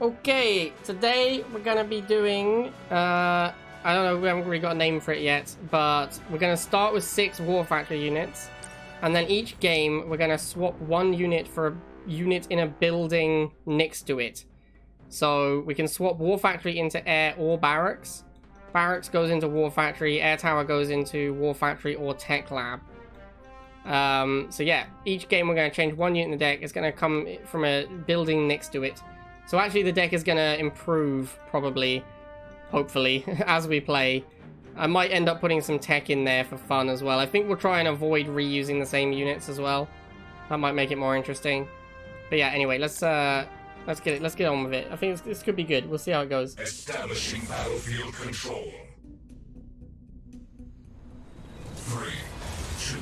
Okay, today we're gonna be doing, I don't know, we haven't really got a name for it yet, but we're gonna start with 6 War Factory units, and then each game we're gonna swap one unit for a unit in a building next to it. So we can swap War Factory into Air or Barracks. Barracks goes into War Factory, Air Tower goes into War Factory or Tech Lab. So yeah, each game we're gonna change one unit in the deck. It's gonna come from a building next to it. So actually the deck is going to improve, probably, hopefully, as we play. I might end up putting some tech in there for fun as well. I think we'll try and avoid reusing the same units as well. That might make it more interesting. But yeah, anyway, let's get on with it. I think this could be good. We'll see how it goes. Establishing battlefield control. 3, 2,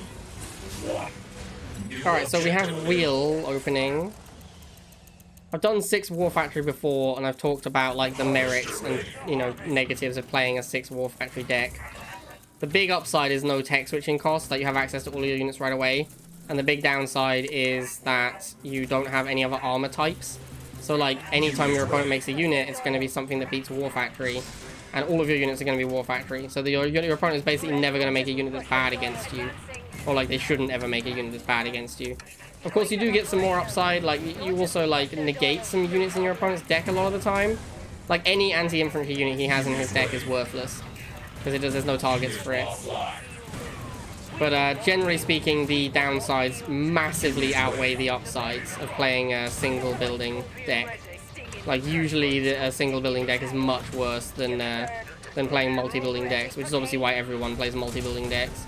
1. Alright, so we have wheel opening. I've done 6 War Factory before, and I've talked about like the merits and, you know, negatives of playing a 6 War Factory deck. The big upside is no tech switching cost, that you have access to all your units right away. And the big downside is that you don't have any other armor types. So like, anytime your opponent makes a unit, it's going to be something that beats War Factory. And all of your units are going to be War Factory. So your opponent is basically never going to make a unit that's bad against you. Or like, they shouldn't ever make a unit that's bad against you. Of course, you do get some more upside. Like, you also, like, negate some units in your opponent's deck a lot of the time. Like, any anti-infantry unit he has in his deck is worthless. Because there's no targets for it. But, generally speaking, the downsides massively outweigh the upsides of playing a single building deck. Like, usually a single building deck is much worse than playing multi-building decks, which is obviously why everyone plays multi-building decks.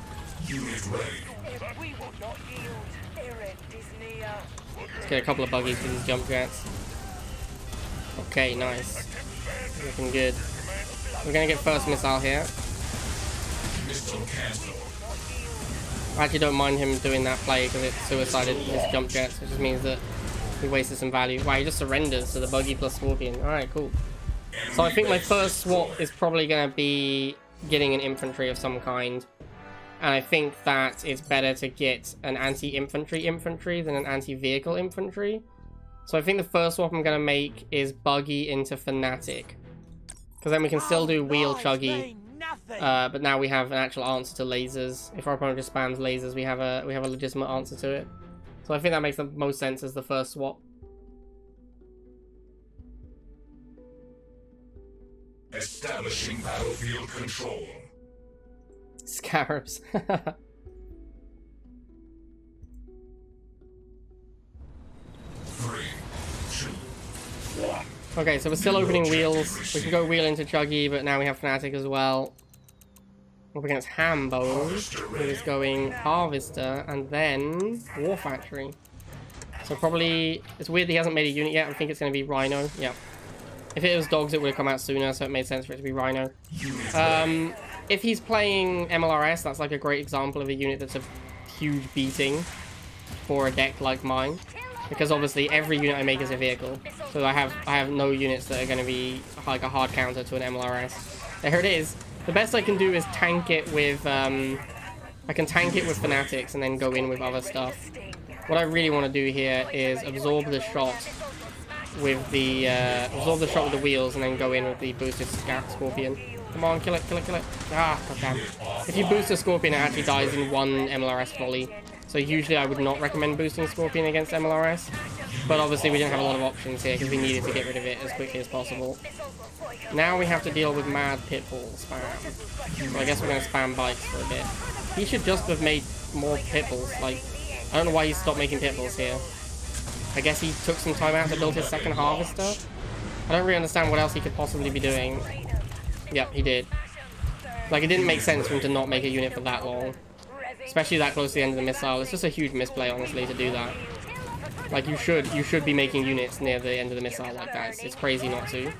Let's get a couple of buggies for these jump jets. Okay, nice. Looking good. We're gonna get first missile here. I actually don't mind him doing that play because it suicided his jump jets, which just means that he wasted some value. Wow, he just surrenders to the buggy plus scorpion. Alright, cool. So I think my first swap is probably gonna be getting an infantry of some kind. And I think that it's better to get an anti-infantry than an anti-vehicle infantry. So I think the first swap I'm going to make is buggy into fanatic. Because then we can still do wheel chuggy. But now we have an actual answer to lasers. If our opponent just spams lasers, we have a legitimate answer to it. So I think that makes the most sense as the first swap. Establishing battlefield control. Scarabs. 3, 2, 1. Okay, so we're still opening wheels. We can go wheel into Chuggy, but now we have Fnatic as well. Up against Hambo, who is going Harvester and then War Factory. So probably, it's weird that he hasn't made a unit yet. I think it's going to be Rhino. Yeah. If it was dogs, it would have come out sooner, so it made sense for it to be Rhino. If he's playing MLRS, that's like a great example of a unit that's a huge beating for a deck like mine. Because obviously every unit I make is a vehicle. So I have no units that are going to be like a hard counter to an MLRS. There it is. The best I can do is tank it with, I can tank it with Fanatics and then go in with other stuff. What I really want to do here is absorb the shot with the, wheels and then go in with the boosted Scorpion. Come on, kill it, kill it, kill it. Ah, goddamn. If you boost a Scorpion, it actually dies in one MLRS volley. So usually I would not recommend boosting Scorpion against MLRS. But obviously we didn't have a lot of options here because we needed to get rid of it as quickly as possible. Now we have to deal with mad Pitbull spam. So I guess we're going to spam bikes for a bit. He should just have made more Pitbulls. Like, I don't know why he stopped making Pitbulls here. I guess he took some time out to build his second Harvester. I don't really understand what else he could possibly be doing. Yep, he did. Like, it didn't make sense for him to not make a unit for that long. Especially that close to the end of the missile. It's just a huge misplay, honestly, to do that. Like, you should be making units near the end of the missile like that. It's crazy not to.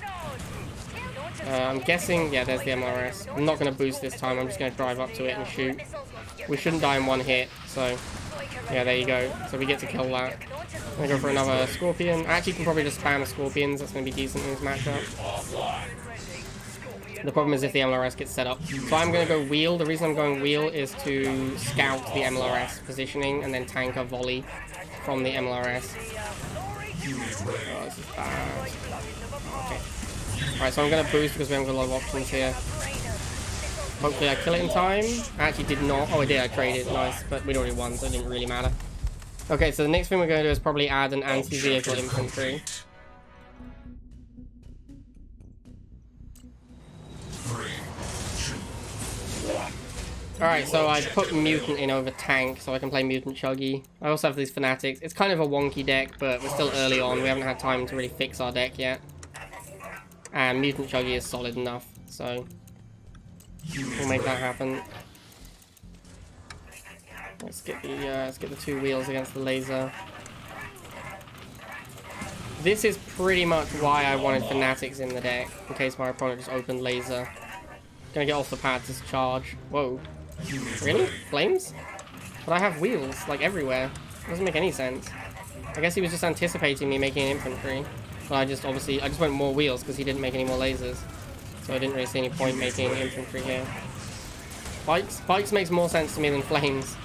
I'm guessing, yeah, there's the MLRS. I'm not going to boost this time. I'm just going to drive up to it and shoot. We shouldn't die in one hit, so... Yeah, there you go. So we get to kill that. I'm going to go for another Scorpion. I actually can probably just spam Scorpions. That's going to be decent in this matchup. The problem is if the MLRS gets set up. So I'm going to go wheel. The reason I'm going wheel is to scout the MLRS positioning and then tank a volley from the MLRS. Oh, this is bad. Okay. Alright, so I'm gonna boost because we haven't got a lot of options here. Hopefully I kill it in time. I actually did not. Oh, I did. I traded. Nice. But we'd already won, so it didn't really matter. Okay, so the next thing we're going to do is probably add an anti-vehicle infantry. Alright, so I put Mutant in over Tank, so I can play Mutant Chuggy. I also have these Fanatics. It's kind of a wonky deck, but we're still early on. We haven't had time to really fix our deck yet. And Mutant Chuggy is solid enough, so we'll make that happen. Let's get the 2 wheels against the laser. This is pretty much why I wanted Fanatics in the deck, in case my opponent just opened laser. Gonna get off the pad to charge. Whoa. Really? Flames? But I have wheels, like, everywhere. Doesn't make any sense. I guess he was just anticipating me making an infantry. But I just went more wheels because he didn't make any more lasers. So I didn't really see any point making infantry here. Bikes makes more sense to me than flames.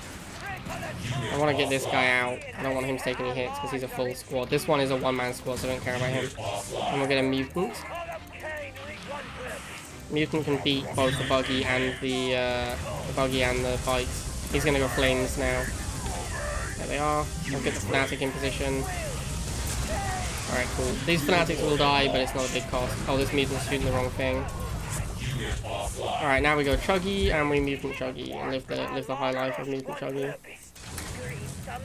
I want to get this guy out. I don't want him to take any hits because he's a full squad. This one is a one-man squad, so I don't care about him. And we'll get a mutant. Mutant can beat both the buggy and the bikes. He's gonna go flames now. There they are. I'll get the fanatic in position. Alright, cool. These fanatics will die, but it's not a big cost. Oh, this mutant's shooting the wrong thing. Alright, now we go Chuggy and we mutant Chuggy and live the high life of mutant Chuggy.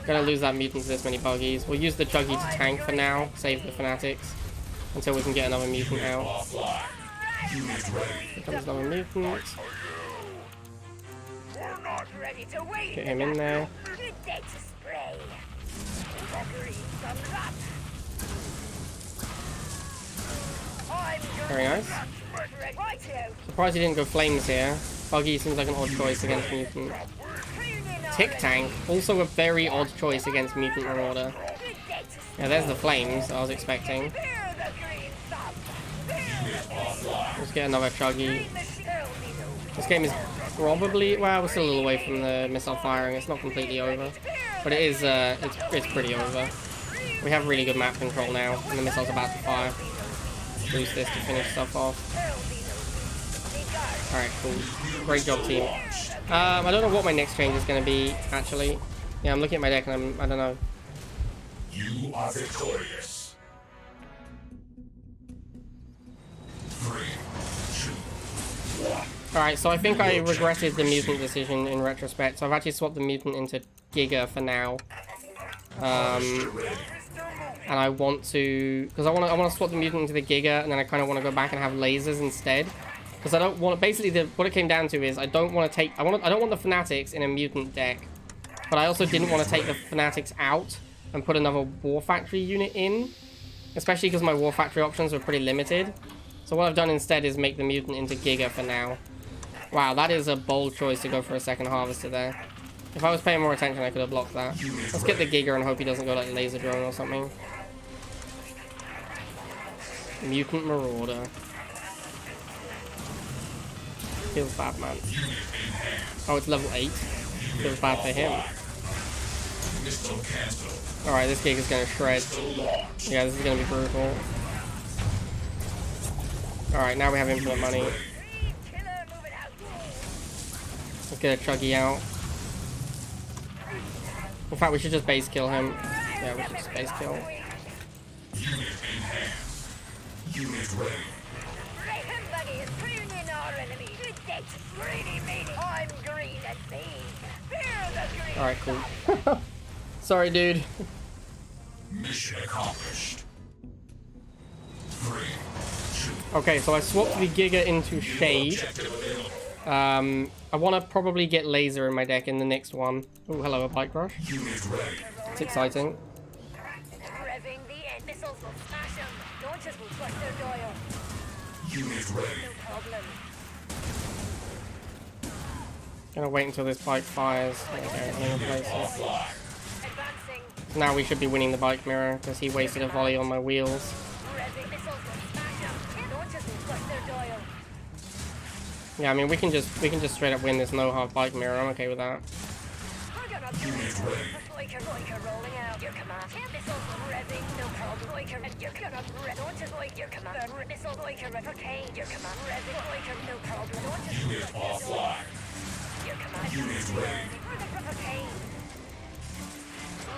Gonna lose that mutant to this many buggies. We'll use the Chuggy to tank for now, save the fanatics until we can get another mutant out. Here comes another mutant. Get him in there. Very nice. Surprised he didn't go flames here. Buggy seems like an odd choice against mutant. Tick Tank, also a very odd choice against mutant Marauder. Yeah, there's the flames I was expecting. Let's get another Chuggy. This game is probably, well, we're still a little away from the missile firing. It's not completely over, but it is. It's pretty over. We have really good map control now, and the missile's about to fire. Boost this to finish stuff off. Alright, cool. Great job, team. I don't know what my next change is going to be, actually. Yeah, I'm looking at my deck and I don't know. You are victorious. 3, 2, 1. Alright, so I think I regretted the mutant decision in retrospect. So I've actually swapped the mutant into Giga for now. And I want to, because I want to swap the mutant into the Giga, and then I kind of want to go back and have lasers instead. Because I don't want, basically what it came down to is I don't want to take, I don't want the Fanatics in a mutant deck, but I also didn't want to take the Fanatics out and put another War Factory unit in, especially because my War Factory options were pretty limited. So what I've done instead is make the mutant into Giga for now. Wow, that is a bold choice to go for a second Harvester there. If I was paying more attention, I could have blocked that. Let's get the Giga and hope he doesn't go like laser drone or something. Mutant Marauder. Feels bad, man. Oh, it's level 8. Feels bad for him. Alright, this Giga's gonna shred. Yeah, this is gonna be brutal. Alright, now we have infinite money. Let's get a Chuggy out. In fact, we should just base kill him. Yeah, we should just base kill. Unit ready. Alright, cool. Sorry, dude. Mission accomplished. 3, 2. Okay, so I swapped the Giga into Shade. I want to probably get Laser in my deck in the next one. Oh, hello, a Bike Rush. Unit ready. It's exciting. Unit ready. Gonna wait until this bike fires. Now we should be winning the bike mirror because he wasted a volley on my wheels. Yeah, I mean we can just straight up win this no half bike mirror. I'm okay with that. Unit ready. rolling out your command. Missiles revving, no problem. You're gonna launch your command. Missile revocate your command. Revving, no problem. Unit offline. Your command. Unit ready. Revocate.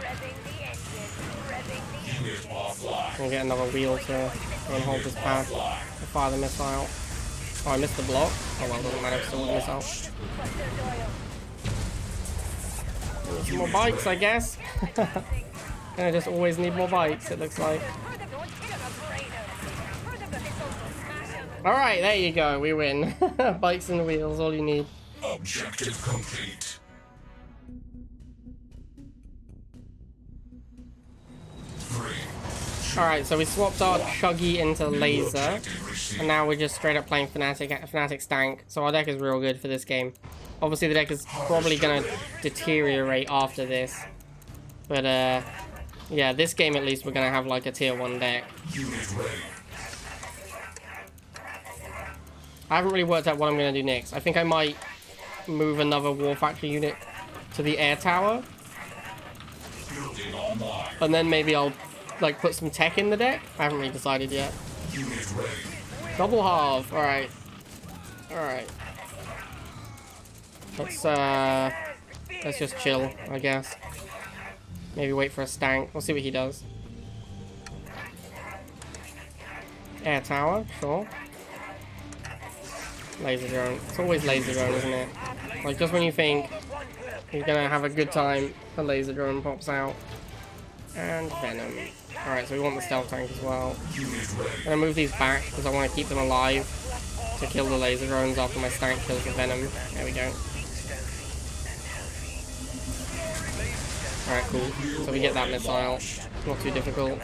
Revving the engine. Revving the Unit offline. We'll get another wheel to go and hold this pad to fire the missile. Oh, I missed the block. Oh well, doesn't matter, still with the missile. Buster Doyle. Some more bikes, I guess. I just always need more bikes, it looks like. Alright, there you go, we win. Bikes and wheels, all you need. Objective complete. 3. Alright, so we swapped our Chuggy into Laser, and now we're just straight up playing Fnatic Stank, so our deck is real good for this game. Obviously the deck is probably gonna deteriorate after this, but yeah, this game at least we're gonna have like a tier 1 deck. Unit ready. I haven't really worked out what I'm gonna do next. I think I might move another War Factory unit to the air tower, Building online. and then maybe I'll like put some tech in the deck. I haven't really decided yet. Unit ready. Double halve, alright. Alright. Let's just chill, I guess. Maybe wait for a stank. We'll see what he does. Air tower, sure. Laser drone. It's always laser drone, isn't it? Like, just when you think you're gonna have a good time, the laser drone pops out. And Venom. Alright, so we want the stealth tank as well. I'm gonna move these back because I want to keep them alive to kill the laser drones after my stank kills the Venom. There we go. Alright, cool. So we get that missile. Not too difficult.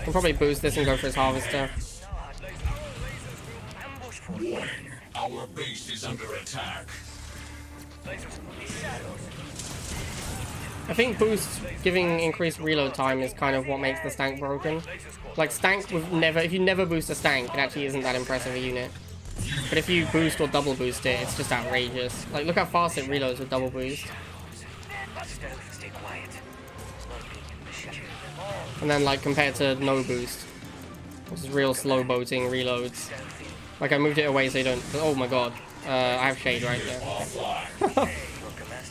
Can probably boost this and go for his harvester. Our base is under attack. I think boost giving increased reload time is kind of what makes the stank broken. Like stank with never, if you never boost a stank, it actually isn't that impressive a unit. But if you boost or double boost it, it's just outrageous. Like look how fast it reloads with double boost. And then like compared to no boost, which is real slow boating reloads. Like I moved it away so you don't. Oh my god, I have shade right there. Okay.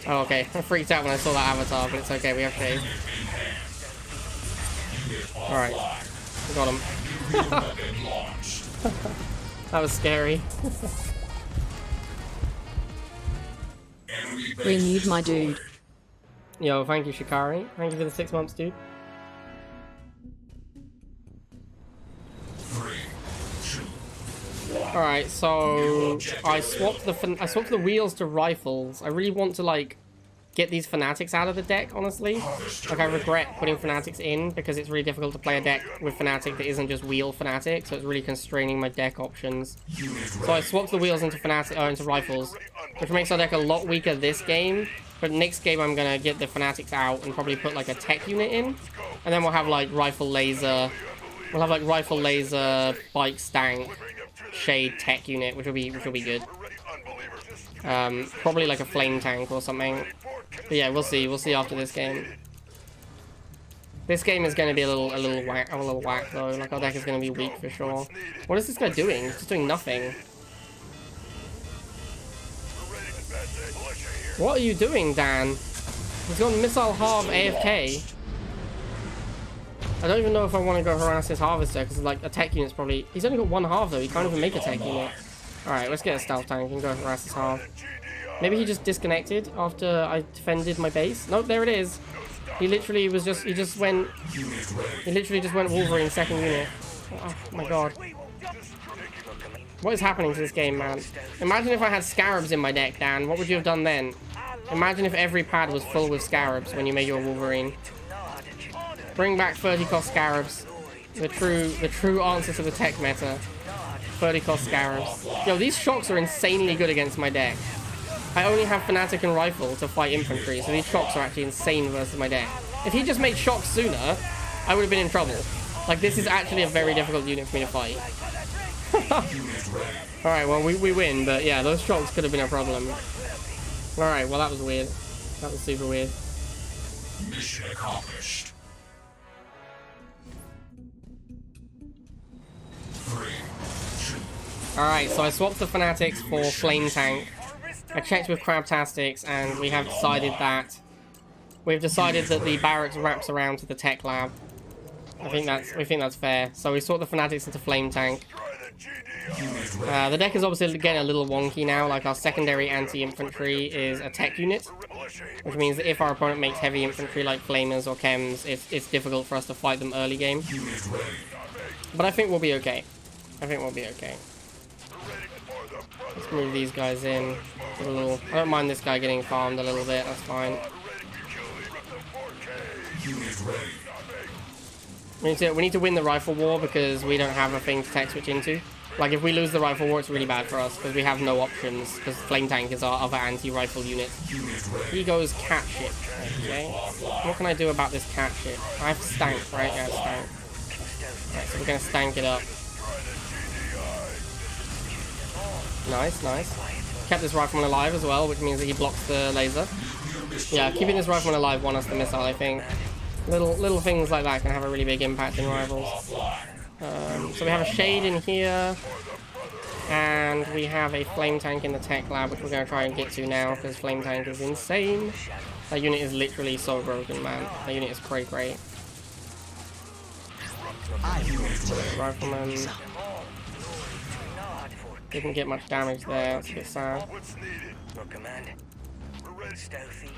Oh, okay. I freaked out when I saw that avatar, but it's okay. We have shade. All right, we got him. That was scary. Renewed, my dude. Yo, thank you, Shikari. Thank you for the 6 months, dude. 3, 2, 1. Alright, so I swapped the wheels to rifles. I really want to like get these Fanatics out of the deck, honestly. Like I regret putting Fanatics in because it's really difficult to play a deck with Fanatic that isn't just wheel Fanatic, so it's really constraining my deck options. So I swapped the wheels into into rifles, which makes our deck a lot weaker this game. But next game I'm gonna get the Fanatics out and probably put like a tech unit in, and then we'll have like rifle laser. We'll have like rifle laser, bike stank, shade tech unit, which will be good. Probably like a flame tank or something. But yeah, we'll see. We'll see after this game. This game is going to be a little whack though. Like our deck is going to be weak for sure. What is this guy doing? He's just doing nothing. What are you doing, Dan? He's got missile halve AFK. I don't even know if I want to go harass his harvester because like a tech unit's probably. He's only got one halve though. He can't even make a tech unit. All right, let's get a stealth tank and go harass his halve. Maybe he just disconnected after I defended my base. Nope, there it is. He literally was just. He literally just went Wolverine second unit. Oh my god. What is happening to this game, man? Imagine if I had Scarabs in my deck, Dan. What would you have done then? Imagine if every pad was full with Scarabs when you made your Wolverine. Bring back 30 cost Scarabs. The true answer to the tech meta. 30 cost Scarabs. Yo, these shocks are insanely good against my deck. I only have Fanatic and Rifle to fight infantry, so these shocks are actually insane versus my deck. If he just made shocks sooner, I would have been in trouble. Like, this is actually a very difficult unit for me to fight. Alright, well, we win, but yeah, those shocks could have been a problem. Alright, well, that was weird. That was super weird. Mission accomplished. 3, 2. Alright, so I swapped the Fanatics for Flame Tank. I checked with Crabtastics, and we have decided that the barracks wraps around to the tech lab. We think that's fair. So we swapped the Fanatics into Flame Tank. The deck is obviously getting a little wonky now. Like, our secondary anti-infantry is a tech unit, which means that if our opponent makes heavy infantry like Flamers or Chems, it's difficult for us to fight them early game. But I think we'll be okay. Let's move these guys in. I don't mind this guy getting farmed a little bit, that's fine. We need to win the rifle war because we don't have a thing to tech switch into. Like, if we lose the rifle war, it's really bad for us because we have no options because Flame Tank is our other anti-rifle unit. He goes cat shit. Okay. What can I do about this cat shit? I have stank, right? Yeah, stank. Right, so we're gonna stank it up. Nice, nice. Kept this rifleman alive as well, which means that he blocks the laser. Yeah, keeping this rifleman alive won us the missile, I think. Little things like that can have a really big impact in rivals. So we have a shade in here, and we have a flame tank in the tech lab, which we're going to try and get to now because flame tank is insane. That unit is literally so broken, man. That unit is cray. Rifleman didn't get much damage there. That's a bit sad.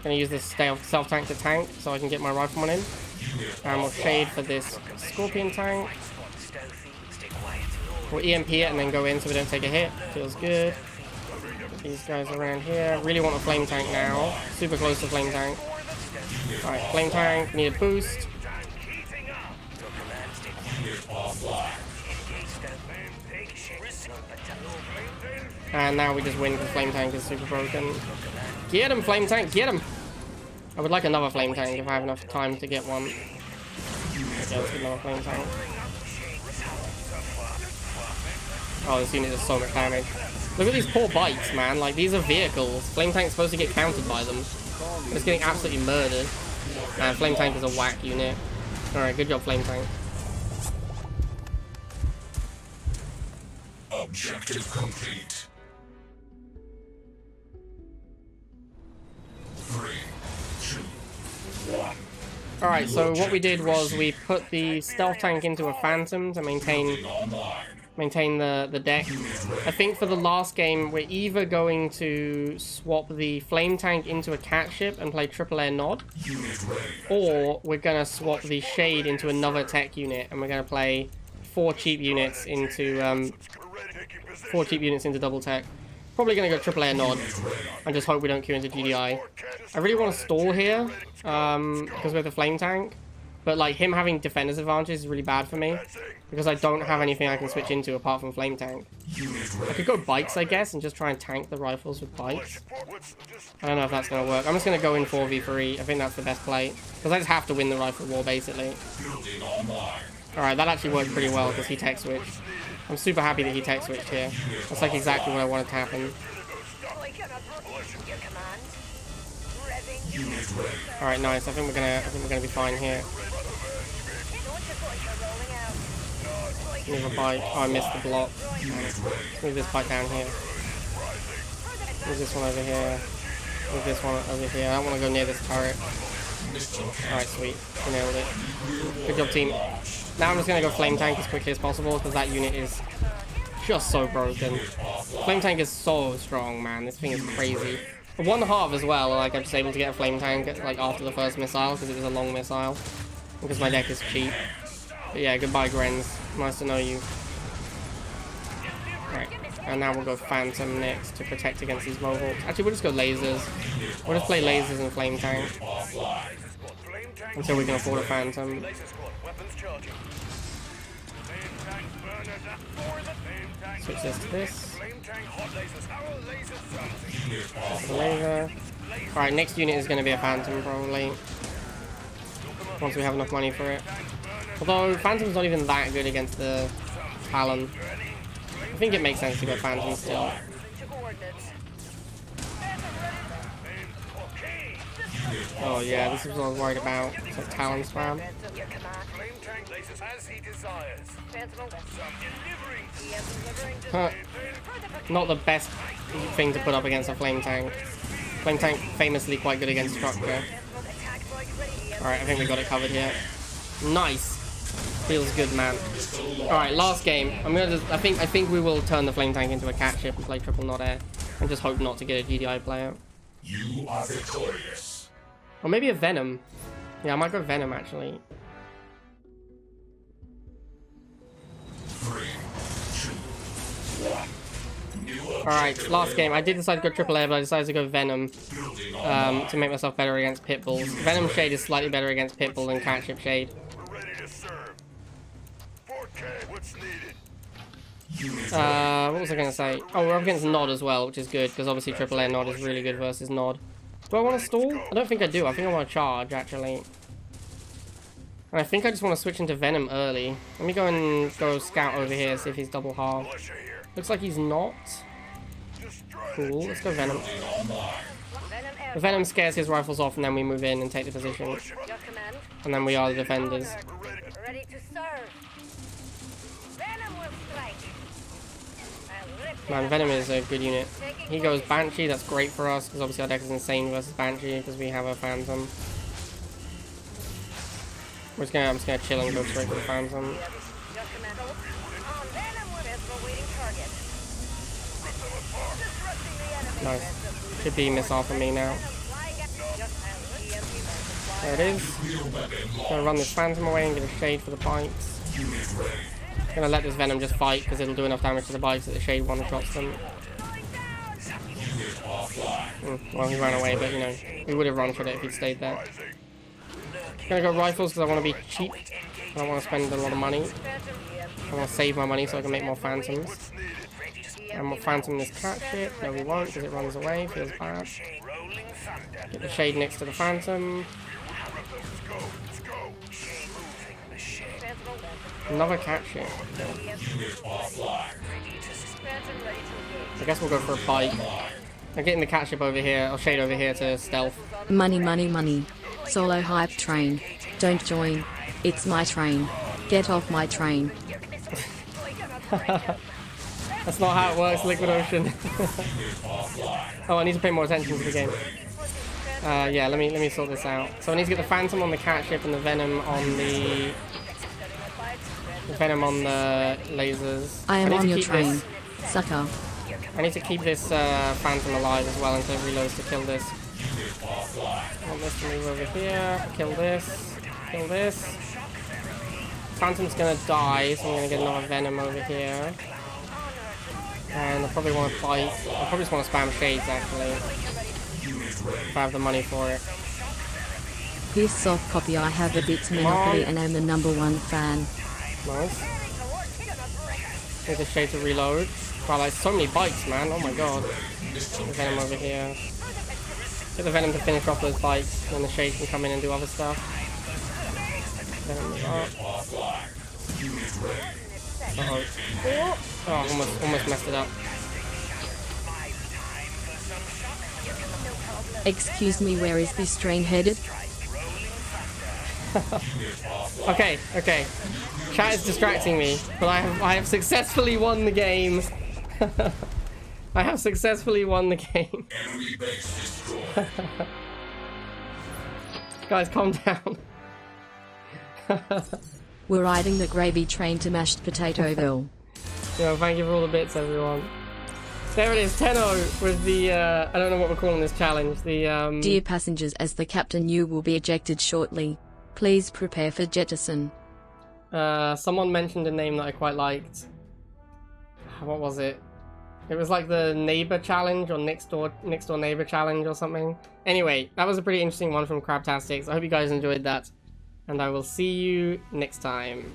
Gonna use this self tank to tank so I can get my rifleman in, and we'll shade for this scorpion tank. We'll EMP it and then go in so we don't take a hit. Feels good. Get these guys around here. Really want a flame tank now. Super close to flame tank. Alright, flame tank. Need a boost. And now we just win because flame tank is super broken. Get him, flame tank. Get him. I would like another flame tank if I have enough time to get one. Okay, let's get another flame tank. Oh, this unit does so much damage. Look at these poor bikes, man. Like, these are vehicles. Flame Tank's supposed to get countered by them. It's getting absolutely murdered. Man, Flame Tank is a whack unit. Alright, good job, Flame Tank. Objective complete. 3, 2, 1. Alright, so what we did was we put the stealth tank into a phantom to maintain the deck. I think for the last game, we're either going to swap the flame tank into a cat ship and play triple air nod, or we're going to swap the shade into another tech unit and we're going to play 4 cheap units into double tech. Probably going to go triple air nod and just hope we don't queue into GDI. I really want to stall here because we have the flame tank, but like him having defender's advantage is really bad for me because I don't have anything I can switch into apart from flame tank. I could go bikes, I guess, and just try and tank the rifles with bikes. I don't know if that's going to work. I'm just going to go in 4v3. I think that's the best play because I just have to win the rifle war basically. Alright, that actually worked pretty well because he tech switched. I'm super happy that he tech switched here. That's like exactly what I wanted to happen. Alright, nice. I think we're gonna be fine here. Move a bike. Oh, I missed the block. Let's move this bike down here. Move this one over here. Move this one over here. I don't want to go near this turret. Alright, sweet. We nailed it. Good job, team. Now I'm just going to go Flame Tank as quickly as possible because that unit is just so broken. Flame Tank is so strong, man. This thing is crazy. 1/2 as well, like I'm just able to get a Flame Tank like after the first missile because it was a long missile. Because my deck is cheap. But yeah, goodbye Grens. Nice to know you. Right, and now we'll go Phantom next to protect against these Mohawks. Actually, we'll just go Lasers. We'll just play Lasers and Flame Tank until we can afford a Phantom. Switch this to this. Laser. Alright, next unit is going to be a Phantom probably. Once we have enough money for it. Although Phantom's not even that good against the Talon. I think it makes sense to go Phantom still. Oh yeah, this is what I was worried about. It's like Talon spam. Your command. Flame tank lasers as he desires. Sensible. Delivering. Delivering. Huh. Not the best thing to put up against a flame tank. Flame tank famously quite good against structure. Alright, I think we got it covered here. Nice. Feels good, man. Alright, last game. I'm gonna just I think we will turn the flame tank into a cat ship and play triple not air. And just hope not to get a GDI player. You are victorious. Or maybe a Venom. Yeah, I might go Venom actually. 3, 2, 1. Alright, last game. I did decide to go triple air, but I decided to go Venom to make myself better against Pitbulls. Venom Shade is slightly better against Pitbull than Catship Shade. We're ready to serve. 4K, what's needed? What was I going to say? Oh, we're up against Nod as well, which is good, because obviously triple air Nod is really good versus Nod. Do I want to stall? I don't think I do. I think I want to charge, actually. And I think I just want to switch into Venom early. Let me go scout over here, see if he's double half. Militia here. Looks like he's not. Destroy Cool, let's go Venom. Venom air. The Venom scares his rifles off, and then we move in and take the position. Your command. And then we are the defenders. We're ready. Ready to serve. Venom will strike. I'll rip Man, it Venom apart. is a good unit. He goes Banshee, that's great for us, because obviously our deck is insane versus Banshee, because we have a Phantom. I'm just gonna chill and go straight for the Phantom. Your command. On Venom will is the waiting target. Disrupting the enemy. Nice. Should be missile for me now. There it is. Gonna run this Phantom away and get a Shade for the bites. Gonna let this Venom just fight, because it'll do enough damage to the bites that the Shade one drops them. Well, he ran away, but you know, we would have run for it if he'd stayed there. Gonna go rifles because I want to be cheap. I don't want to spend a lot of money. I want to save my money so I can make more Phantoms. And we'll Phantom this cat ship. No, we won't because it runs away. Feels bad. Get the Shade next to the Phantom. Another cat ship. Okay. I guess we'll go for a bite. I'm getting the cat ship over here, or Shade over here to stealth. Money, money, money. Solo hype train. Don't join. It's my train. Get off my train. That's not how it works, Liquid Ocean. Oh, I need to pay more attention to the game. Yeah, let me sort this out. So I need to get the Phantom on the cat ship and the Venom on the lasers. I am need on to your keep train. this- Sucker. I need to keep this Phantom alive as well until it reloads to kill this. I want this to move over here. Kill this. Kill this. Phantom's gonna die, so I'm gonna get another Venom over here. And I probably want to fight. I probably just want to spam Shades actually. If I have the money for it. This soft copy I have a bit to Monopoly and I'm the #1 fan. Nice. Need the Shade to reload. Wow, like so many bites, man. Oh my god. The Venom over here. Get the Venom to finish off those bites, then the Shade can come in and do other stuff. Venom is up. Uh-oh. Oh, almost messed it up. Excuse me, where is this train headed? Okay. Chat is distracting me, but I have successfully won the game. I have successfully won the game. Enemy base destroyed. Guys, calm down. We're riding the gravy train to mashed potatoville. Yo, thank you for all the bits, everyone. There it is, 10-0 with the, I don't know what we're calling this challenge. The, Dear passengers, as the captain, you will be ejected shortly. Please prepare for jettison. someone mentioned a name that I quite liked. What was it? It was like the neighbor challenge or next door neighbor challenge or something. Anyway, that was a pretty interesting one from Crabtastics. I hope you guys enjoyed that. And I will see you next time.